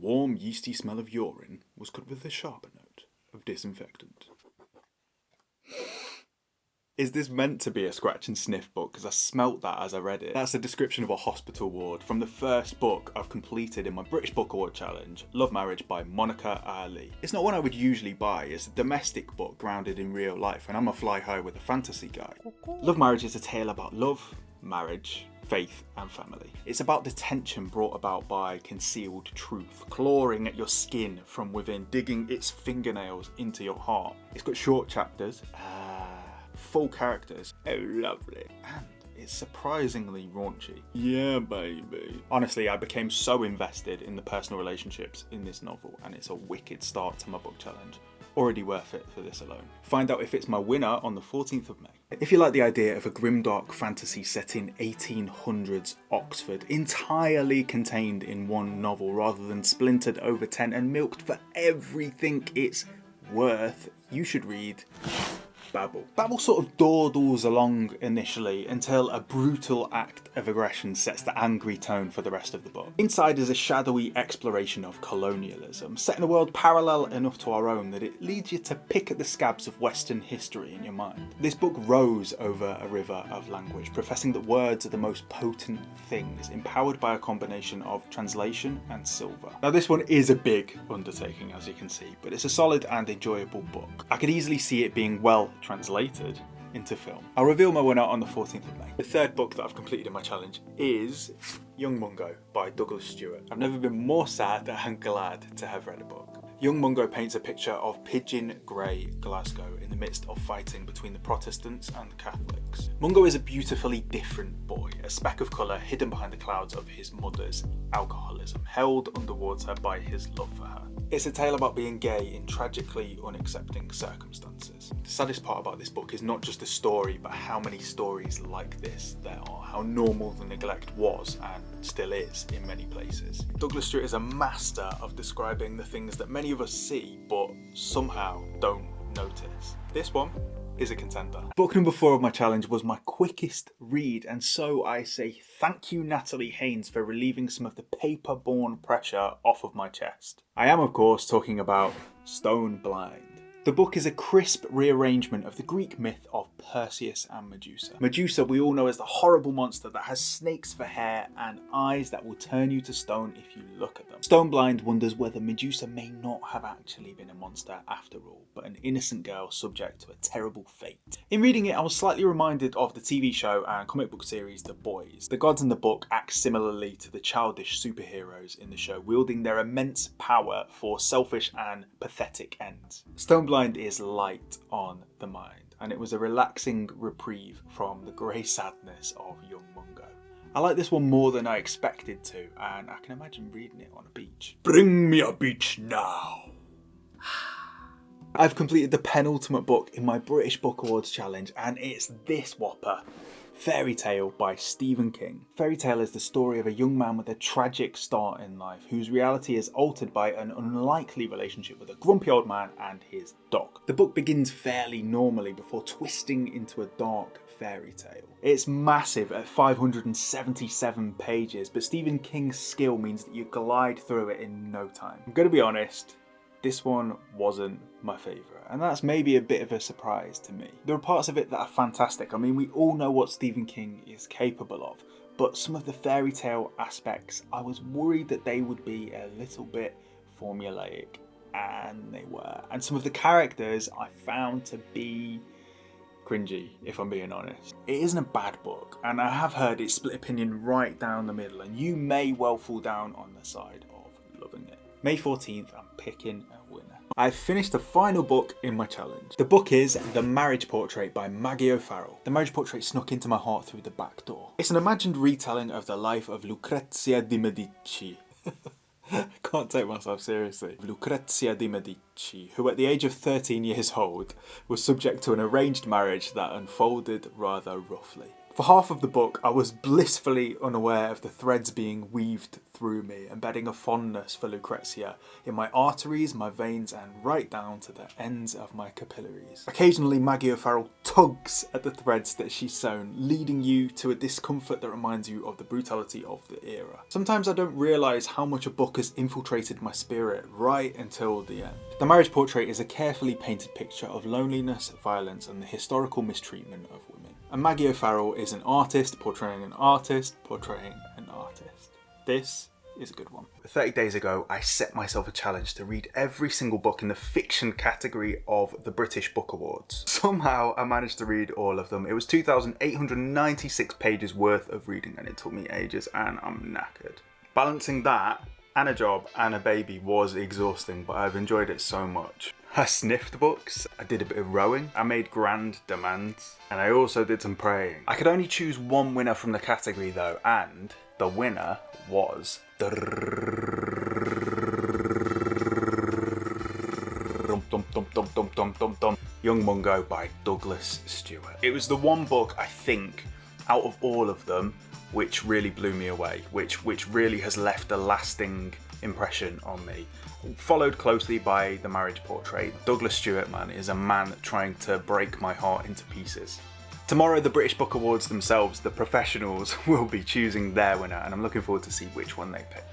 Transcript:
warm, yeasty smell of urine was cut with a sharper note of disinfectant. Is this meant to be a scratch and sniff book? Because I smelt that as I read it. That's a description of a hospital ward from the first book I've completed in my British Book Award Challenge, Love Marriage by Monica Ali. It's not one I would usually buy, it's a domestic book grounded in real life, and I'm a fly high with a fantasy guy. Love Marriage is a tale about love, marriage, faith and family. It's about the tension brought about by concealed truth, clawing at your skin from within, digging its fingernails into your heart. It's got short chapters, full characters, oh lovely, and it's surprisingly raunchy. Yeah, baby. Honestly, I became so invested in the personal relationships in this novel, and it's a wicked start to my book challenge. Already worth it for this alone. Find out if it's my winner on the 14th of May. If you like the idea of a grimdark fantasy set in 1800s Oxford, entirely contained in one novel rather than splintered over 10 and milked for everything it's worth, you should read Babel. Babel sort of dawdles along initially until a brutal act of aggression sets the angry tone for the rest of the book. Inside is a shadowy exploration of colonialism, set in a world parallel enough to our own that it leads you to pick at the scabs of Western history in your mind. This book rows over a river of language, professing that words are the most potent things, empowered by a combination of translation and silver. Now this one is a big undertaking, as you can see, but it's a solid and enjoyable book. I could easily see it being well translated into film. I'll reveal my winner on the 14th of May. The third book that I've completed in my challenge is Young Mungo by Douglas Stuart. I've never been more sad and glad to have read a book. Young Mungo paints a picture of pigeon grey Glasgow in the midst of fighting between the Protestants and the Catholics. Mungo is a beautifully different boy, a speck of colour hidden behind the clouds of his mother's alcoholism, held underwater by his love for her. It's a tale about being gay in tragically unaccepting circumstances. The saddest part about this book is not just the story, but how many stories like this there are, how normal the neglect was and still is in many places. Douglas Stuart is a master of describing the things that many of us see but somehow don't notice. This one is a contender. Book number 4 of my challenge was my quickest read, and so I say thank you Natalie Haynes for relieving some of the paper-borne pressure off of my chest. I am of course talking about Stoneblind. The book is a crisp rearrangement of the Greek myth of Perseus and Medusa. Medusa we all know as the horrible monster that has snakes for hair and eyes that will turn you to stone if you look at them. Stoneblind wonders whether Medusa may not have actually been a monster after all, but an innocent girl subject to a terrible fate. In reading it, I was slightly reminded of the TV show and comic book series The Boys. The gods in the book act similarly to the childish superheroes in the show, wielding their immense power for selfish and pathetic ends. Stoneblind is light on the mind, and it was a relaxing reprieve from the grey sadness of young Mungo. I like this one more than I expected to, and I can imagine reading it on a beach. Bring me a beach now. I've completed the penultimate book in my British Book Awards challenge, and it's this whopper. Fairy Tale by Stephen King. Fairy Tale is the story of a young man with a tragic start in life, whose reality is altered by an unlikely relationship with a grumpy old man and his dog. The book begins fairly normally before twisting into a dark fairy tale. It's massive at 577 pages, but Stephen King's skill means that you glide through it in no time. I'm going to be honest, this one wasn't my favourite, and that's maybe a bit of a surprise to me. There are parts of it that are fantastic. I mean, we all know what Stephen King is capable of, but some of the fairy tale aspects, I was worried that they would be a little bit formulaic, and they were. And some of the characters I found to be cringy, if I'm being honest. It isn't a bad book, and I have heard it split opinion right down the middle, and you may well fall down on the side of loving it. May 14th, I'm picking a winner. I've finished the final book in my challenge. The book is The Marriage Portrait by Maggie O'Farrell. The Marriage Portrait snuck into my heart through the back door. It's an imagined retelling of the life of Lucrezia di Medici. I can't take myself seriously. Lucrezia di Medici, who at the age of 13 years old was subject to an arranged marriage that unfolded rather roughly. For half of the book, I was blissfully unaware of the threads being weaved through me, embedding a fondness for Lucrezia in my arteries, my veins, and right down to the ends of my capillaries. Occasionally, Maggie O'Farrell tugs at the threads that she's sewn, leading you to a discomfort that reminds you of the brutality of the era. Sometimes I don't realise how much a book has infiltrated my spirit right until the end. The Marriage Portrait is a carefully painted picture of loneliness, violence, and the historical mistreatment of women. And Maggie O'Farrell is an artist portraying an artist portraying an artist. This is a good one. 30 days ago, I set myself a challenge to read every single book in the fiction category of the British Book Awards. Somehow, I managed to read all of them. It was 2,896 pages worth of reading, and it took me ages, and I'm knackered. Balancing that and a job and a baby was exhausting, but I've enjoyed it so much. I sniffed books, I did a bit of rowing, I made grand demands, and I also did some praying. I could only choose one winner from the category though, and the winner was Young Mungo by Douglas Stuart. It was the one book, I think, out of all of them, which really blew me away, which really has left a lasting impression on me. Followed closely by The Marriage Portrait. Douglas Stuart, man, is a man trying to break my heart into pieces. Tomorrow, the British Book Awards themselves, the professionals, will be choosing their winner, and I'm looking forward to see which one they pick.